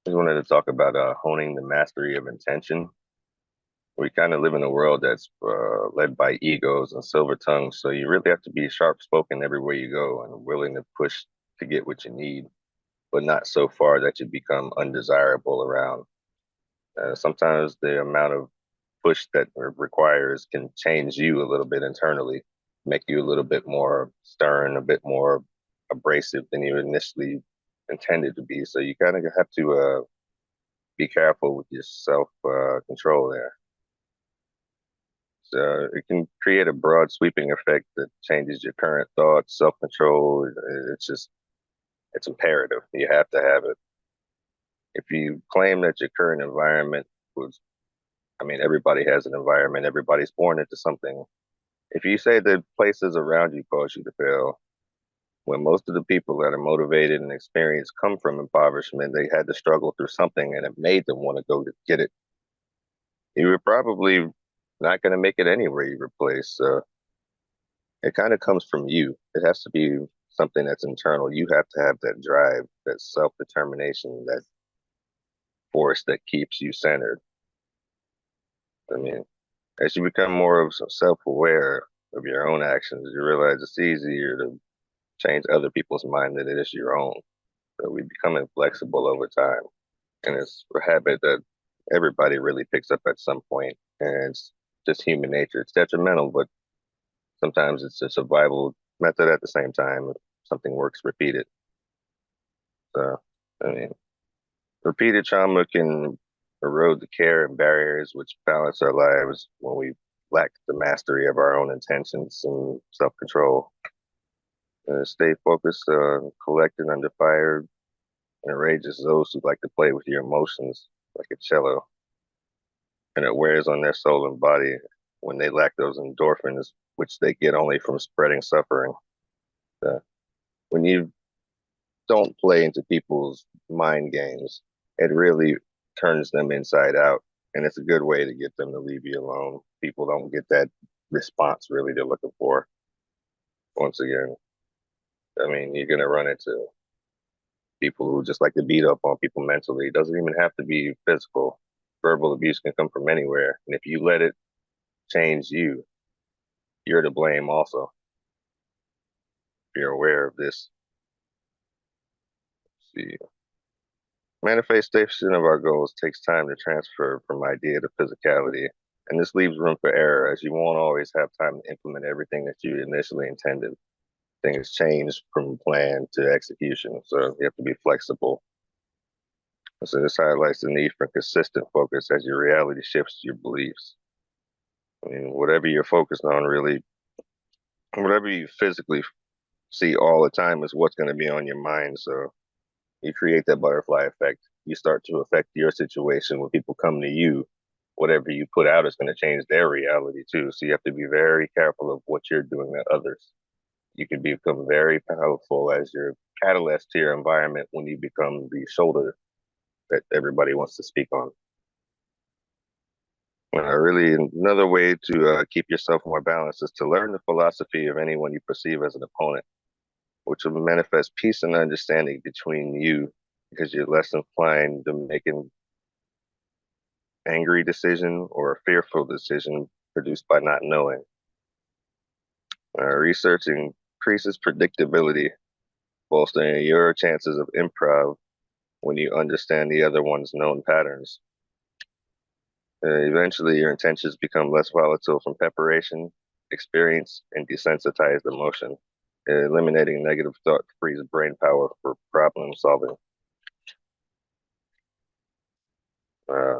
Just wanted to talk about honing the mastery of intention. We kind of live in a world that's led by egos and silver tongues, so you really have to be sharp-spoken everywhere you go and willing to push to get what you need, but not so far that you become undesirable around. Sometimes the amount of push that requires can change you a little bit internally, make you a little bit more stern, a bit more abrasive than you initially intended to be. So you kind of have to be careful with your self control there. So it can create a broad sweeping effect that changes your current thoughts, self control. It's imperative. You have to have it. If you claim that your current environment was, I mean, everybody has an environment, everybody's born into something. If you say the places around you cause you to fail, when most of the people that are motivated and experienced come from impoverishment, they had to struggle through something and it made them want to go to get it. You were probably not going to make it anywhere you replace. So it kind of comes from you. It has to be something that's internal. You have to have that drive, that self-determination, that force that keeps you centered. I mean, as you become more of self-aware of your own actions, you realize it's easier to change other people's mind than it is your own. So we become inflexible over time. And it's a habit that everybody really picks up at some point, and it's just human nature. It's detrimental, but sometimes it's a survival method at the same time. If something works, repeat it. So, I mean, repeated trauma can erode the care and barriers which balance our lives when we lack the mastery of our own intentions and self-control. Stay focused, collected under fire, and enrages those who like to play with your emotions like a cello, and it wears on their soul and body when they lack those endorphins, which they get only from spreading suffering. Uh, when you don't play into people's mind games, it really turns them inside out. And it's a good way to get them to leave you alone. People don't get that response really they're looking for. Once again, I mean, you're going to run into people who just like to beat up on people mentally. It doesn't even have to be physical. Verbal abuse can come from anywhere. And if you let it change you, you're to blame also. If you're aware of this, see, manifestation of our goals takes time to transfer from idea to physicality, and this leaves room for error as you won't always have time to implement everything that you initially intended. Things change from plan to execution, so you have to be flexible. So this highlights the need for consistent focus as your reality shifts your beliefs. I mean, whatever you're focused on, really, whatever you physically see all the time is what's going to be on your mind. So you create that butterfly effect. You start to affect your situation when people come to you. Whatever you put out is going to change their reality too. So you have to be very careful of what you're doing to others. You can become very powerful as your catalyst to your environment when you become the shoulder that everybody wants to speak on. Really, another way to keep yourself more balanced is to learn the philosophy of anyone you perceive as an opponent, which will manifest peace and understanding between you because you're less inclined to make an angry decision or a fearful decision produced by not knowing. Research increases predictability, bolstering your chances of improv when you understand the other one's known patterns. Eventually, your intentions become less volatile from preparation, experience, and desensitized emotion, eliminating negative thought frees brain power for problem solving. Uh,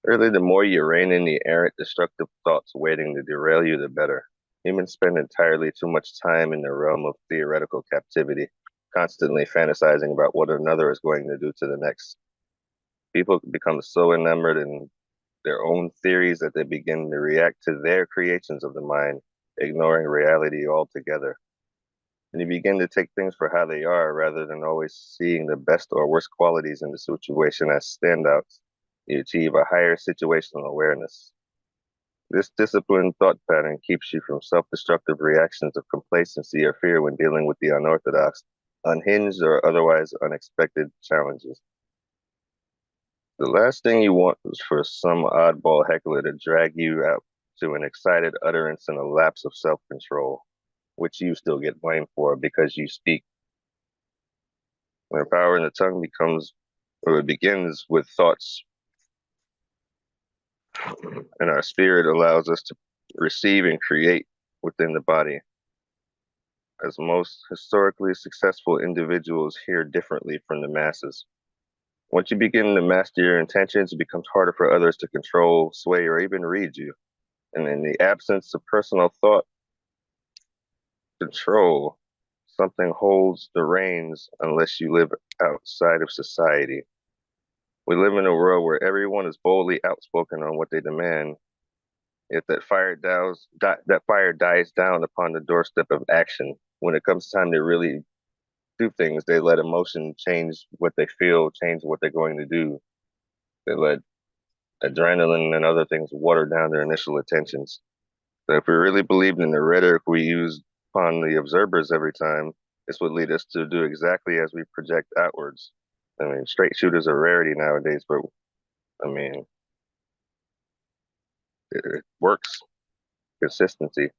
Really, the more you rein in the errant, destructive thoughts waiting to derail you, the better. Humans spend entirely too much time in the realm of theoretical captivity, constantly fantasizing about what another is going to do to the next. People become so enamored in their own theories that they begin to react to their creations of the mind, ignoring reality altogether. And you begin to take things for how they are rather than always seeing the best or worst qualities in the situation as standouts. You achieve a higher situational awareness. This disciplined thought pattern keeps you from self-destructive reactions of complacency or fear when dealing with the unorthodox, unhinged, or otherwise unexpected challenges. The last thing you want is for some oddball heckler to drag you out to an excited utterance and a lapse of self-control, which you still get blamed for because you speak. When power in the tongue becomes, or it begins with thoughts, and our spirit allows us to receive and create within the body. As most historically successful individuals hear differently from the masses. Once you begin to master your intentions, it becomes harder for others to control, sway, or even read you. And in the absence of personal thought control, something holds the reins unless you live outside of society. We live in a world where everyone is boldly outspoken on what they demand, yet that fire dies down upon the doorstep of action. When it comes time to really do things, they let emotion change what they feel, change what they're going to do. They let adrenaline and other things water down their initial intentions. So if we really believed in the rhetoric we use upon the observers every time, this would lead us to do exactly as we project outwards. I mean, straight shooters are rarity nowadays, but I mean, it works. Consistency.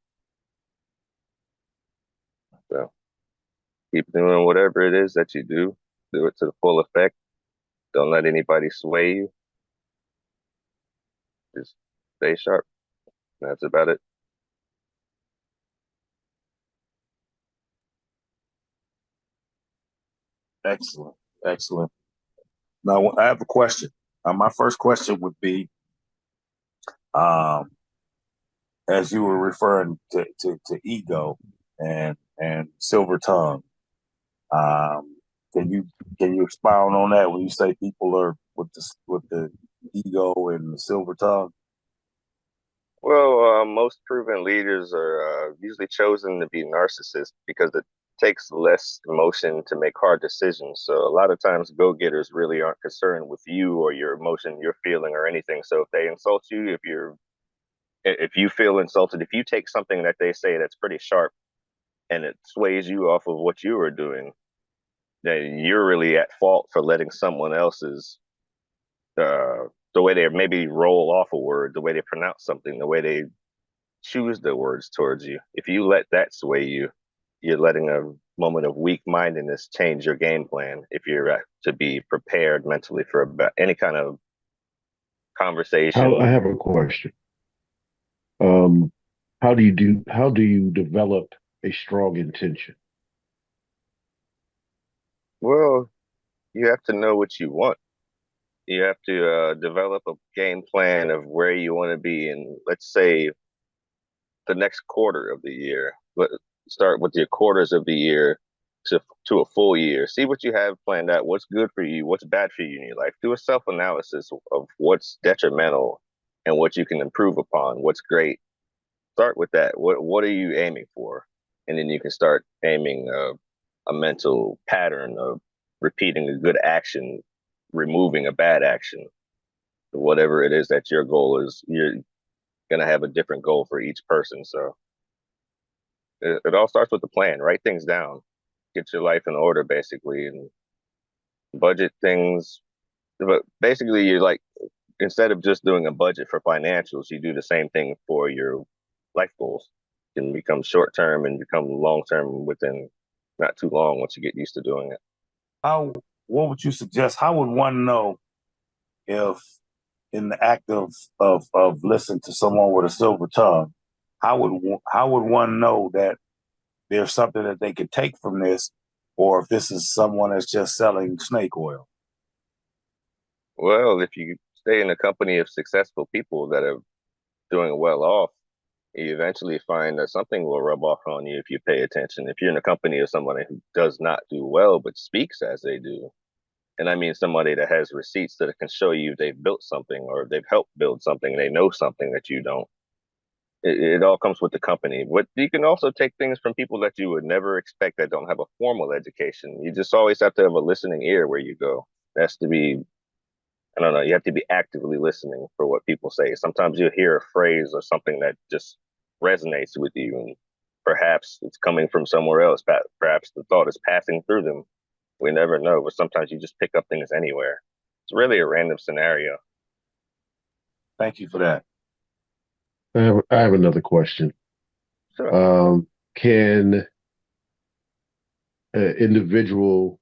So keep doing whatever it is that you do. Do it to the full effect. Don't let anybody sway you. Just stay sharp. That's about it. Excellent. Excellent. Now, I have a question. My first question would be, um, as you were referring to ego and silver tongue, um, can you expound on that when you say people are with the ego and the silver tongue? Well, most proven leaders are usually chosen to be narcissists because it takes less emotion to make hard decisions. So a lot of times, go-getters really aren't concerned with you or your emotion, your feeling, or anything. So if they insult you, if you feel insulted, if you take something that they say that's pretty sharp and it sways you off of what you are doing, then you're really at fault for letting someone else's uh, the way they maybe roll off a word, the way they pronounce something, the way they choose their words towards you. If you let that sway you, you're letting a moment of weak mindedness change your game plan. If you're to be prepared mentally for about any kind of How I conversation. have a question. Um, how do you develop a strong intention? Well, you have to know what you want. You have to develop a game plan of where you want to be in, let's say, the next quarter of the year. Let start with your quarters of the year to a full year. See what you have planned out. What's good for you? What's bad for you in your life? Do a self analysis of what's detrimental and what you can improve upon. What's great. Start with that. What are you aiming for? And then you can start aiming a mental pattern of repeating a good action, removing a bad action. Whatever it is that your goal is, you're gonna have a different goal for each person. So it all starts with the plan. Write things down, get your life in order, basically, and budget things. But basically, you're like, instead of just doing a budget for financials, you do the same thing for your life goals. It can become short term and become long term within not too long once you get used to doing it. How what would you suggest? How would one know if in the act of listening to someone with a silver tongue, how would one know that there's something that they could take from this, or if this is someone that's just selling snake oil? Well, if you stay in a company of successful people that are doing well off, you eventually find that something will rub off on you if you pay attention. If you're in a company of somebody who does not do well but speaks as they do, and I mean somebody that has receipts that can show you they've built something or they've helped build something, they know something that you don't. It all comes with the company. But you can also take things from people that you would never expect that don't have a formal education. You just always have to have a listening ear where you go. That's to be, I don't know, you have to be actively listening for what people say. Sometimes you'll hear a phrase or something that just resonates with you, and perhaps it's coming from somewhere else. Perhaps the thought is passing through them. We never know, but sometimes you just pick up things anywhere. really a random scenario. Thank you for that. I have another question. Sure. Can an individual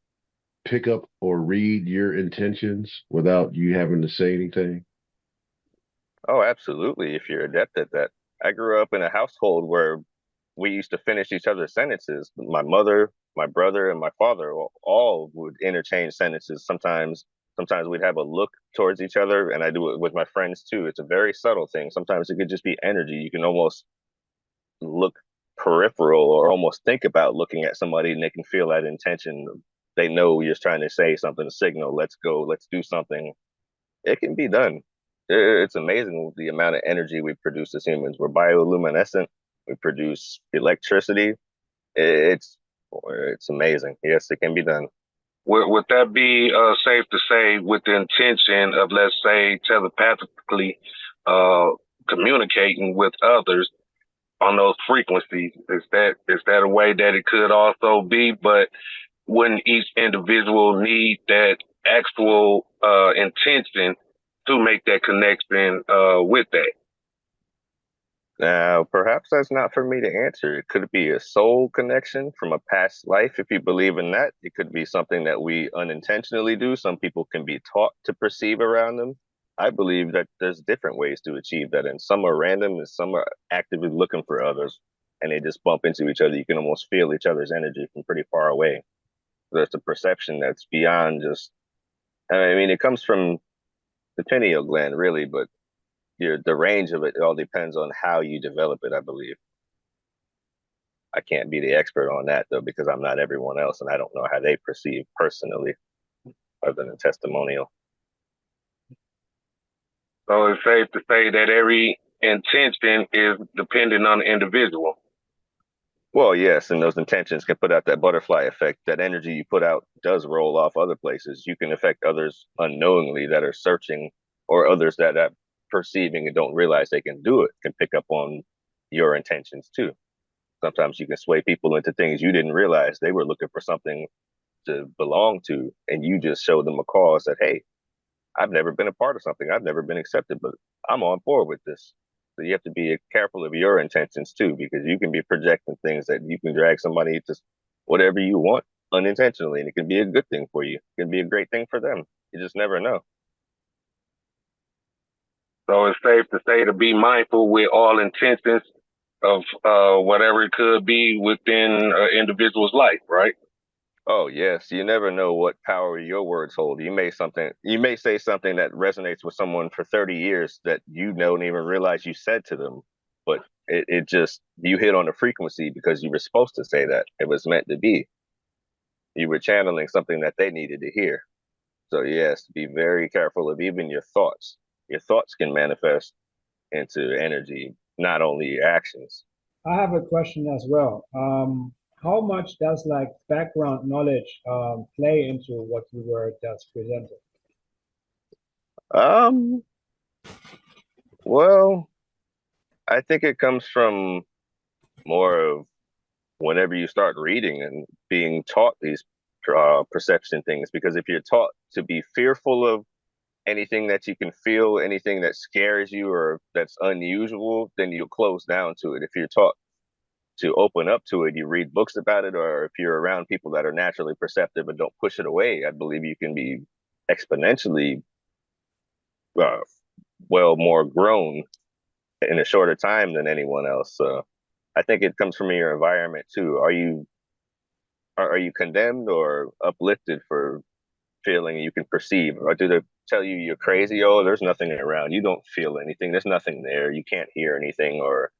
pick up or read your intentions without you having to say anything? Oh, absolutely. If you're adept at that. I grew up in a household where we used to finish each other's sentences. My mother, my brother, and my father all would interchange sentences. Sometimes we'd have a look towards each other, and I do it with my friends too. It's a very subtle thing. Sometimes it could just be energy. You can almost look peripheral or almost think about looking at somebody and they can feel that intention. They know you're trying to say something, a signal, let's go, let's do something. It can be done. It's amazing the amount of energy we produce as humans. We're bioluminescent. We produce electricity. It's it's amazing. Yes, it can be done. Would that be safe to say with the intention of, let's say, telepathically uh, communicating with others on those frequencies? Is that a way that it could also be? But wouldn't each individual need that actual intention to make that connection with that? Now, perhaps that's not for me to answer. It could be a soul connection from a past life. If you believe in that, it could be something that we unintentionally do. Some people can be taught to perceive around them. I believe that there's different ways to achieve that, and some are random and some are actively looking for others, and they just bump into each other. You can almost feel each other's energy from pretty far away. There's a perception that's beyond just, I mean, it comes from the pineal gland, really, but the range of it all depends on how you develop it, I believe. I can't be the expert on that though, because I'm not everyone else and I don't know how they perceive personally, other than testimonial. So it's safe to say that every intention is dependent on the individual. Well, yes, and those intentions can put out that butterfly effect. That energy you put out does roll off other places. You can affect others unknowingly that are searching, or others that are perceiving and don't realize they can do it, can pick up on your intentions too. Sometimes you can sway people into things you didn't realize they were looking for something to belong to, and you just show them a cause that, hey, I've never been a part of something, I've never been accepted, but I'm on board with this. So you have to be careful of your intentions too, because you can be projecting things that you can drag somebody to whatever you want unintentionally, and it can be a good thing for you. It can be a great thing for them. You just never know. So it's safe to say to be mindful with all intentions of whatever it could be within an individual's life, right? Oh yes, you never know what power your words hold. You may say something that resonates with someone for 30 years that you don't even realize you said to them, but it just you hit on a frequency because you were supposed to say that. It was meant to be. You were channeling something that they needed to hear. So yes, be very careful of even your thoughts. Your thoughts can manifest into energy, not only your actions. I have a question as well. How much does like background knowledge play into what you were just presented? Um, well, I think it comes from more of whenever you start reading and being taught these perception things. Because if you're taught to be fearful of anything that you can feel, anything that scares you or that's unusual, then you'll close down to it. If you're taught to open up to it, you read books about it, or if you're around people that are naturally perceptive and don't push it away, I believe you can be exponentially uh, more grown in a shorter time than anyone else. So I think it comes from your environment too. Are you condemned or uplifted for feeling you can perceive, or do they tell you you're crazy? Oh, there's nothing around. You don't feel anything. There's nothing there. You can't hear anything. Or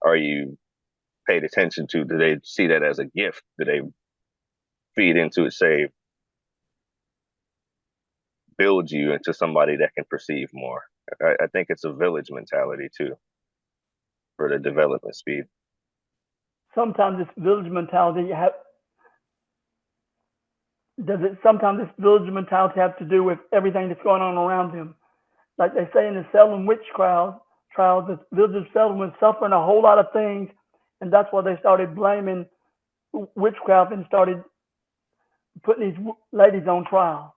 are you paid attention to? Do they see that as a gift? Do they feed into it? Say, build you into somebody that can perceive more. I think it's a village mentality too for the development speed. Sometimes this village mentality sometimes this village mentality have to do with everything that's going on around them? Like they say in the Salem witch trials, the village of Salem was suffering a whole lot of things, and that's why they started blaming witchcraft and started putting these ladies on trial.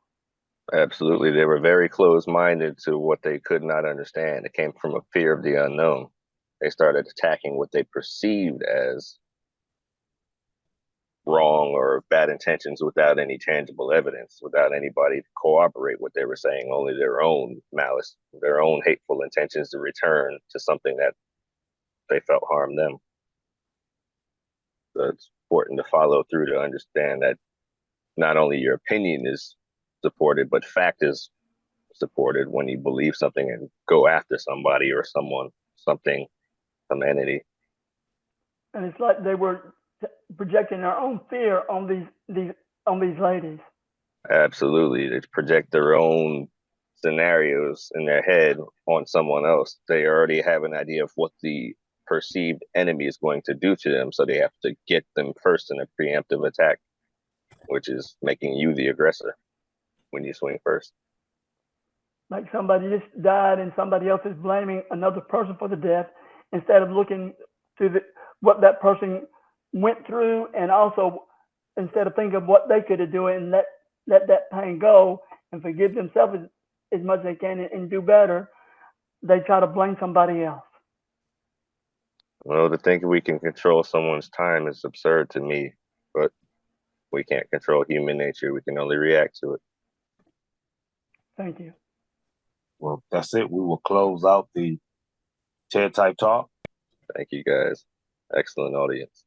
Absolutely. They were very closed-minded to what they could not understand. It came from a fear of the unknown. They started attacking what they perceived as wrong or bad intentions without any tangible evidence, without anybody to corroborate what they were saying, only their own malice, their own hateful intentions to return to something that they felt harmed them. So it's important to follow through to understand that not only your opinion is supported, but fact is supported when you believe something and go after somebody or someone, something, some entity. And it's like they were projecting their own fear on these ladies. Absolutely. They project their own scenarios in their head on someone else. They already have an idea of what the perceived enemy is going to do to them. So they have to get them first in a preemptive attack, which is making you the aggressor when you swing first. Like somebody just died and somebody else is blaming another person for the death instead of looking to what that person went through, and also instead of thinking of what they could have done and let that pain go and forgive themselves as much as they can and do better, they try to blame somebody else. Well, to think we can control someone's time is absurd to me, but we can't control human nature. We can only react to it. Thank you. Well, that's it. We will close out the TED Type Talk. Thank you, guys. Excellent audience.